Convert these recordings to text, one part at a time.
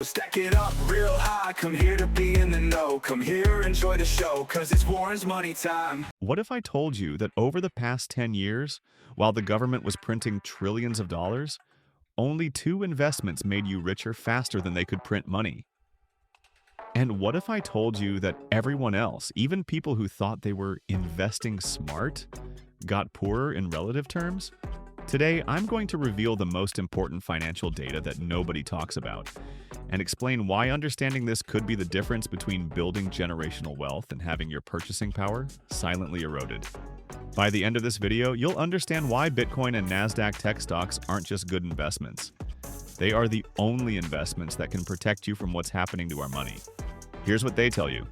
Stack it up real high, come here to be in the know. Come here, enjoy the show, cause it's Warren's money time. What if I told you that over the past 10 years, while the government was printing trillions of dollars, only 2 investments made you richer faster than they could print money? And what if I told you that everyone else, even people who thought they were investing smart, got poorer in relative terms? Today, I'm going to reveal the most important financial data that nobody talks about, and explain why understanding this could be the difference between building generational wealth and having your purchasing power silently eroded. By the end of this video, you'll understand why Bitcoin and NASDAQ tech stocks aren't just good investments. They are the only investments that can protect you from what's happening to our money. Here's what they tell you.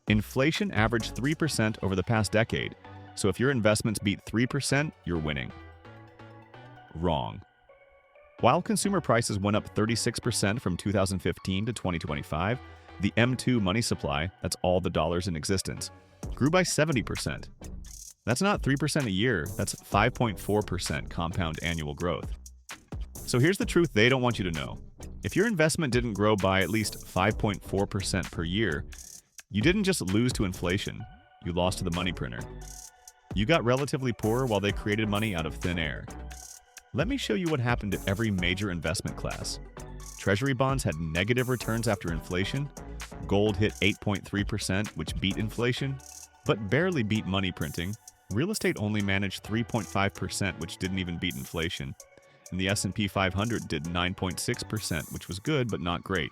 Inflation averaged 3% over the past decade, so if your investments beat 3%, you're winning. Wrong. While consumer prices went up 36% from 2015 to 2025, the M2 money supply, that's all the dollars in existence, grew by 70%. That's not 3% a year, that's 5.4% compound annual growth. So here's the truth they don't want you to know. If your investment didn't grow by at least 5.4% per year, you didn't just lose to inflation, you lost to the money printer. You got relatively poor while they created money out of thin air. Let me show you what happened to every major investment class. Treasury bonds had negative returns after inflation. Gold hit 8.3%, which beat inflation, but barely beat money printing. Real estate only managed 3.5%, which didn't even beat inflation. And the S&P 500 did 9.6%, which was good, but not great.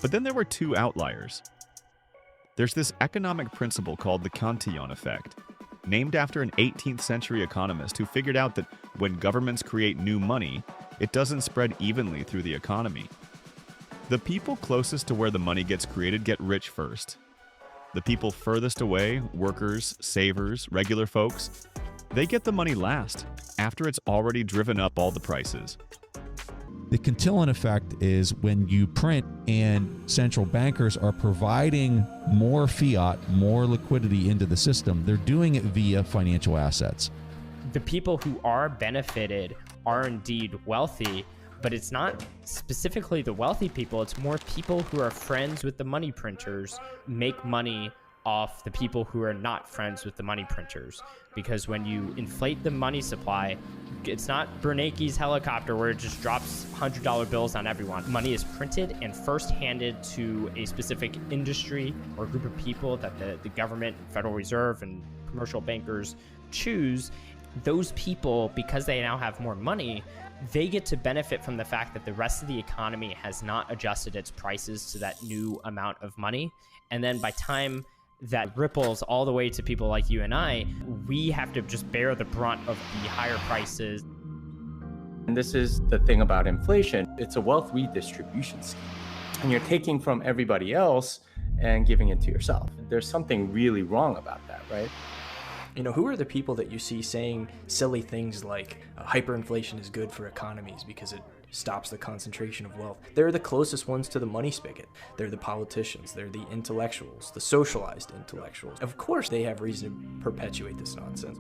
But then there were 2 outliers. There's this economic principle called the Cantillon Effect, named after an 18th century economist who figured out that when governments create new money, it doesn't spread evenly through the economy. The people closest to where the money gets created get rich first. The people furthest away, workers, savers, regular folks, they get the money last, after it's already driven up all the prices. The Cantillon Effect is when you print and central bankers are providing more fiat, more liquidity into the system. They're doing it via financial assets. The people who are benefited are indeed wealthy, but it's not specifically the wealthy people. It's more people who are friends with the money printers make money off the people who are not friends with the money printers. Because when you inflate the money supply, it's not Bernanke's helicopter where it just drops $100 bills on everyone. Money is printed and first handed to a specific industry or group of people that the government, Federal Reserve, and commercial bankers choose. Those people, because they now have more money, they get to benefit from the fact that the rest of the economy has not adjusted its prices to that new amount of money. And then by time that ripples all the way to people like you and I, we have to just bear the brunt of the higher prices. And this is the thing about inflation. It's a wealth redistribution scheme. And you're taking from everybody else and giving it to yourself. There's something really wrong about that, right? You know, who are the people that you see saying silly things like hyperinflation is good for economies because it stops the concentration of wealth? They're the closest ones to the money spigot. They're the politicians, they're the intellectuals, the socialized intellectuals. Of course they have reason to perpetuate this nonsense.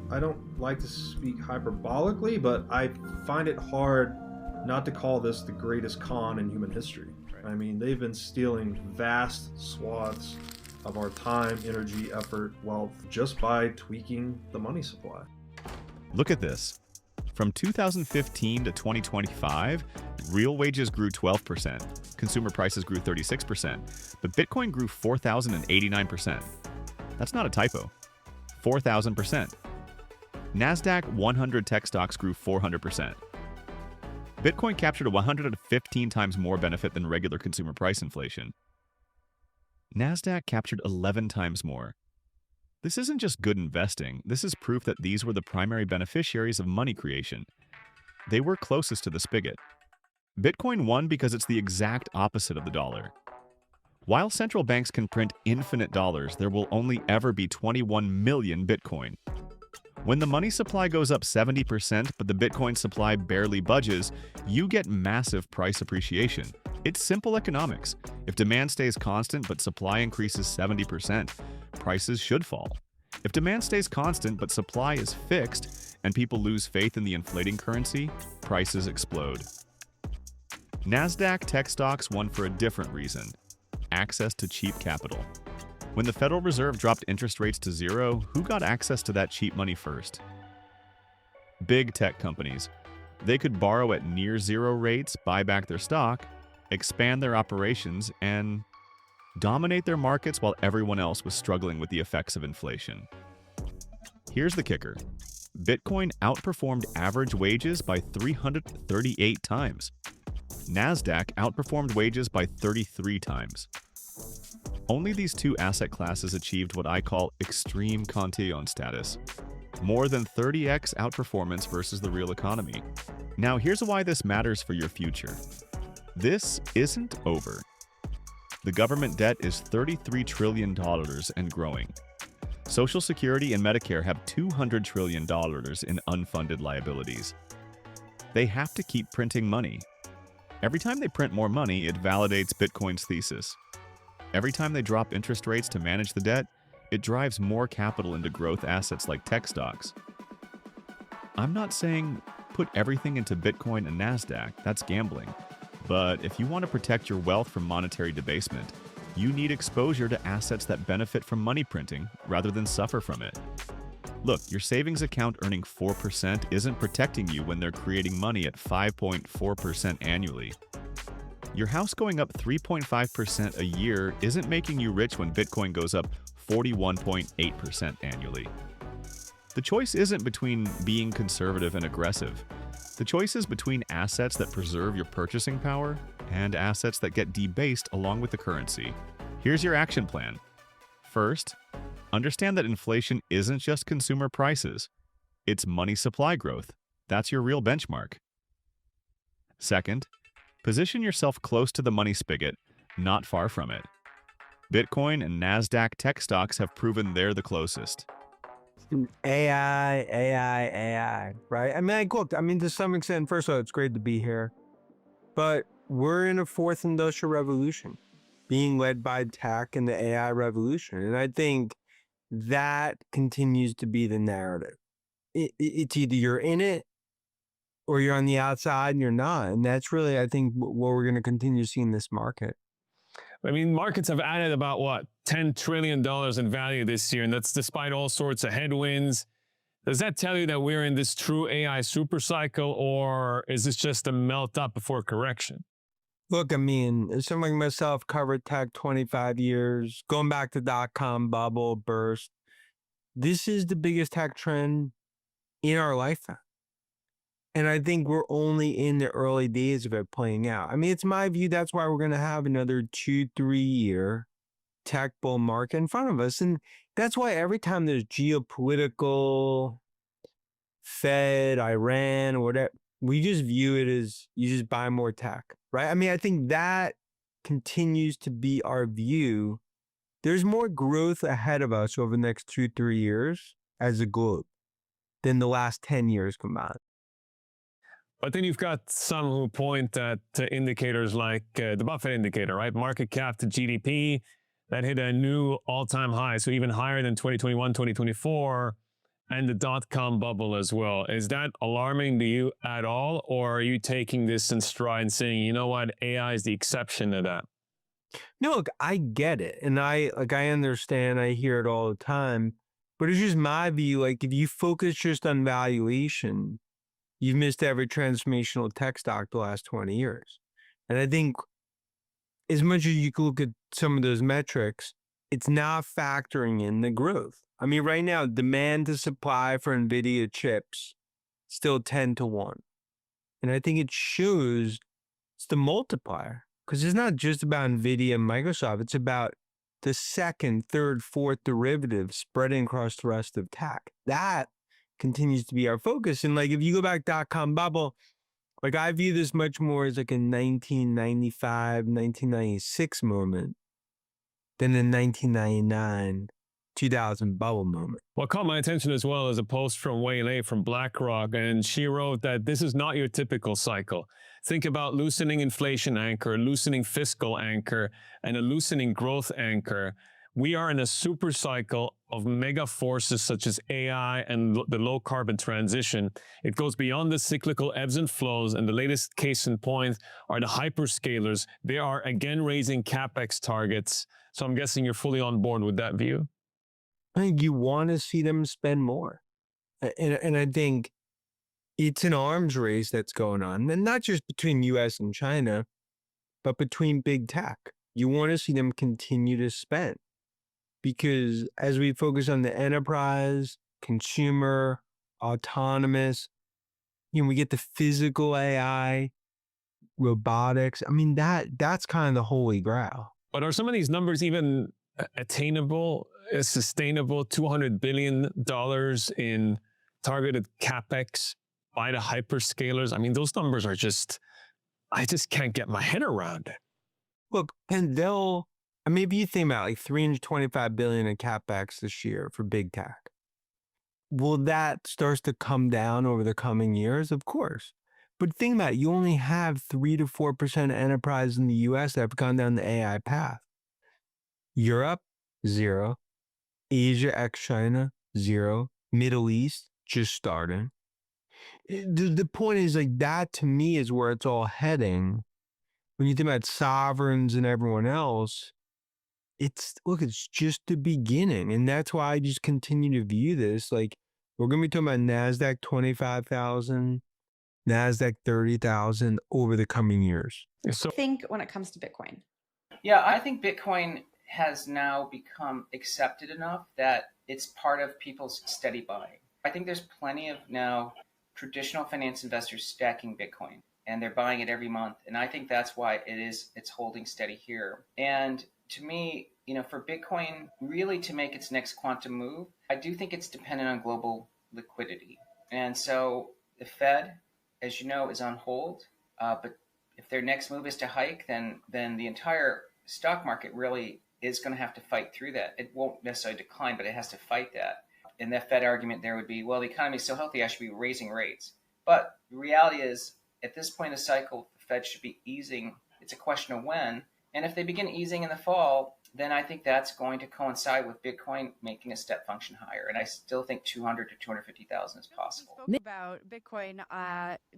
I don't like to speak hyperbolically, but I find it hard not to call this the greatest con in human history. I mean, they've been stealing vast swaths of our time, energy, effort, wealth, just by tweaking the money supply. Look at this. From 2015 to 2025, real wages grew 12%, consumer prices grew 36%, but Bitcoin grew 4,089%. That's not a typo. 4,000%. NASDAQ 100 tech stocks grew 400%. Bitcoin captured a 115 times more benefit than regular consumer price inflation. NASDAQ captured 11 times more. This isn't just good investing, this is proof that these were the primary beneficiaries of money creation. They were closest to the spigot. Bitcoin won because it's the exact opposite of the dollar. While central banks can print infinite dollars, there will only ever be 21 million Bitcoin. When the money supply goes up 70%, but the Bitcoin supply barely budges, you get massive price appreciation. It's simple economics. If demand stays constant but supply increases 70%, prices should fall. If demand stays constant but supply is fixed and people lose faith in the inflating currency, prices explode. NASDAQ tech stocks won for a different reason: access to cheap capital. When the Federal Reserve dropped interest rates to zero, who got access to that cheap money first? Big tech companies. They could borrow at near zero rates, buy back their stock, expand their operations, and dominate their markets while everyone else was struggling with the effects of inflation. Here's the kicker. Bitcoin outperformed average wages by 338 times. NASDAQ outperformed wages by 33 times. Only these two asset classes achieved what I call extreme Cantillon status. More than 30x outperformance versus the real economy. Now here's why this matters for your future. This isn't over. The government debt is $33 trillion and growing. Social Security and Medicare have $200 trillion in unfunded liabilities. They have to keep printing money. Every time they print more money, it validates Bitcoin's thesis. Every time they drop interest rates to manage the debt, it drives more capital into growth assets like tech stocks. I'm not saying put everything into Bitcoin and NASDAQ, that's gambling. But if you want to protect your wealth from monetary debasement, you need exposure to assets that benefit from money printing rather than suffer from it. Look, your savings account earning 4% isn't protecting you when they're creating money at 5.4% annually. Your house going up 3.5% a year isn't making you rich when Bitcoin goes up 41.8% annually. The choice isn't between being conservative and aggressive. The choice is between assets that preserve your purchasing power and assets that get debased along with the currency. Here's your action plan. First, understand that inflation isn't just consumer prices. It's money supply growth. That's your real benchmark. Second, position yourself close to the money spigot, not far from it. Bitcoin and NASDAQ tech stocks have proven they're the closest. AI, right? I mean, look, to some extent, first of all, it's great to be here. But we're in a fourth industrial revolution being led by tech and the AI revolution. And I think that continues to be the narrative. It's either you're in it or you're on the outside and you're not. And that's really, I think, what we're going to continue to see in this market. I mean, markets have added about, what, $10 trillion in value this year, and that's despite all sorts of headwinds. Does that tell you that we're in this true AI super cycle, or is this just a melt up before correction? Look, as someone like myself covered tech 25 years, going back to dot-com bubble burst, this is the biggest tech trend in our lifetime. And I think we're only in the early days of it playing out. It's my view that's why we're going to have another 2-3 year tech bull market in front of us. And that's why every time there's geopolitical, Fed, Iran, or whatever, we just view it as you just buy more tech, right? I think that continues to be our view. There's more growth ahead of us over the next 2-3 years as a globe than the last 10 years combined. But then you've got some who point at indicators like the Buffett indicator, right? Market cap to GDP, that hit a new all-time high, so even higher than 2021, 2024, and the dot-com bubble as well. Is that alarming to you at all, or are you taking this in stride and saying, you know what, AI is the exception to that? No, look, I get it. And I understand, I hear it all the time, but it's just my view, if you focus just on valuation, you've missed every transformational tech stock the last 20 years. And I think as much as you can look at some of those metrics, it's not factoring in the growth. Right now, demand to supply for NVIDIA chips, still 10-1. And I think it shows it's the multiplier. Because it's not just about NVIDIA and Microsoft. It's about the second, third, fourth derivative spreading across the rest of tech. That continues to be our focus. And if you go back dot-com bubble, I view this much more as a 1995, 1996 moment than a 1999, 2000 bubble moment. What caught my attention as well is a post from Wei Lei from BlackRock, and she wrote that this is not your typical cycle. Think about loosening inflation anchor, loosening fiscal anchor, and a loosening growth anchor. We are in a super cycle of mega forces such as AI and the low carbon transition. It goes beyond the cyclical ebbs and flows, and the latest case in point are the hyperscalers. They are again raising CapEx targets. So I'm guessing you're fully on board with that view. I think you want to see them spend more. And I think it's an arms race that's going on, and not just between US and China, but between big tech. You want to see them continue to spend, because as we focus on the enterprise, consumer, autonomous, we get the physical AI, robotics. I mean, that's kind of the holy grail. But are some of these numbers even attainable, sustainable? $200 billion in targeted CapEx by the hyperscalers? I mean, those numbers are I just can't get my head around it. Look, and if you think about like $325 billion in CapEx this year for big tech, will that start to come down over the coming years? Of course. But think about it, you only have 3 to 4% of enterprise in the US that have gone down the AI path. Europe, 0. Asia ex-China, 0. Middle East, just starting. The point is, like, that to me is where it's all heading. When you think about sovereigns and everyone else, it's just the beginning. And that's why I just continue to view this. Like, we're going to be talking about NASDAQ 25,000, NASDAQ 30,000 over the coming years. So I think when it comes to Bitcoin. Yeah, I think Bitcoin has now become accepted enough that it's part of people's steady buying. I think there's plenty of now traditional finance investors stacking Bitcoin, and they're buying it every month. And I think that's why it's holding steady here. And to me, for Bitcoin really to make its next quantum move, I do think it's dependent on global liquidity. And so the Fed, as you know, is on hold. But if their next move is to hike, then the entire stock market really is going to have to fight through that. It won't necessarily decline, but it has to fight that. And the Fed argument there would be, well, the economy is so healthy, I should be raising rates. But the reality is, at this point in the cycle, the Fed should be easing. It's a question of when. And if they begin easing in the fall, then I think that's going to coincide with Bitcoin making a step function higher. And I still think 200 to 250,000 is possible. We spoke about Bitcoin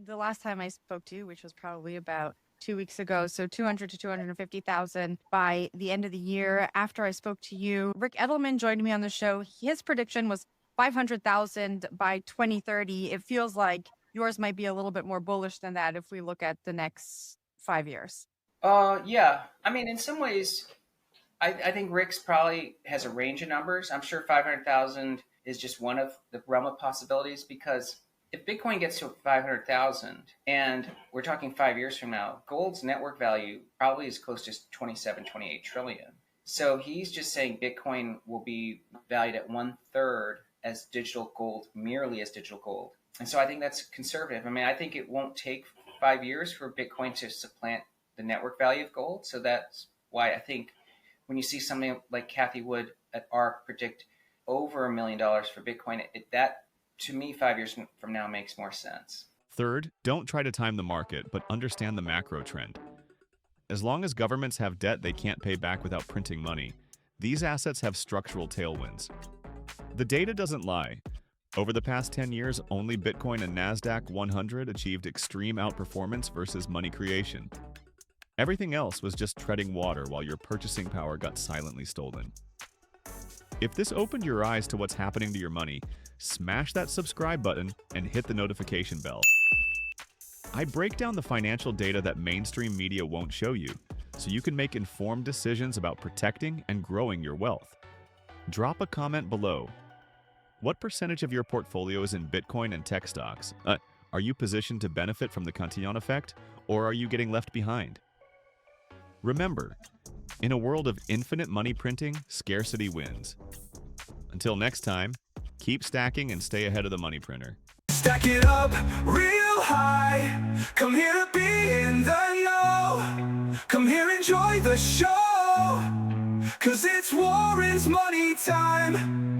the last time I spoke to you, which was probably about 2 weeks ago. So 200 to 250,000 by the end of the year. After I spoke to you, Rick Edelman joined me on the show. His prediction was 500,000 by 2030. It feels like yours might be a little bit more bullish than that if we look at the next 5 years. Yeah. I mean, in some ways, I think Rick's probably has a range of numbers. I'm sure 500,000 is just one of the realm of possibilities, because if Bitcoin gets to 500,000 and we're talking 5 years from now, gold's network value probably is close to 27, 28 trillion. So he's just saying Bitcoin will be valued at 1/3 as digital gold, merely as digital gold. And so I think that's conservative. I mean, I think it won't take 5 years for Bitcoin to supplant the network value of gold. So that's why I think when you see something like Kathy Wood at ARK predict over $1 million for Bitcoin, that to me 5 years from now makes more sense. Third, don't try to time the market, but understand the macro trend. As long as governments have debt they can't pay back without printing money, these assets have structural tailwinds. The data doesn't lie. Over the past 10 years, only Bitcoin and NASDAQ 100 achieved extreme outperformance versus money creation. Everything else was just treading water while your purchasing power got silently stolen. If this opened your eyes to what's happening to your money, smash that subscribe button and hit the notification bell. I break down the financial data that mainstream media won't show you, so you can make informed decisions about protecting and growing your wealth. Drop a comment below. What percentage of your portfolio is in Bitcoin and tech stocks? Are you positioned to benefit from the Cantillon Effect, or are you getting left behind? Remember, in a world of infinite money printing, scarcity wins. Until next time, keep stacking and stay ahead of the money printer. Stack it up real high. Come here to be in the know. Come here, enjoy the show. 'Cause it's Warren's money time.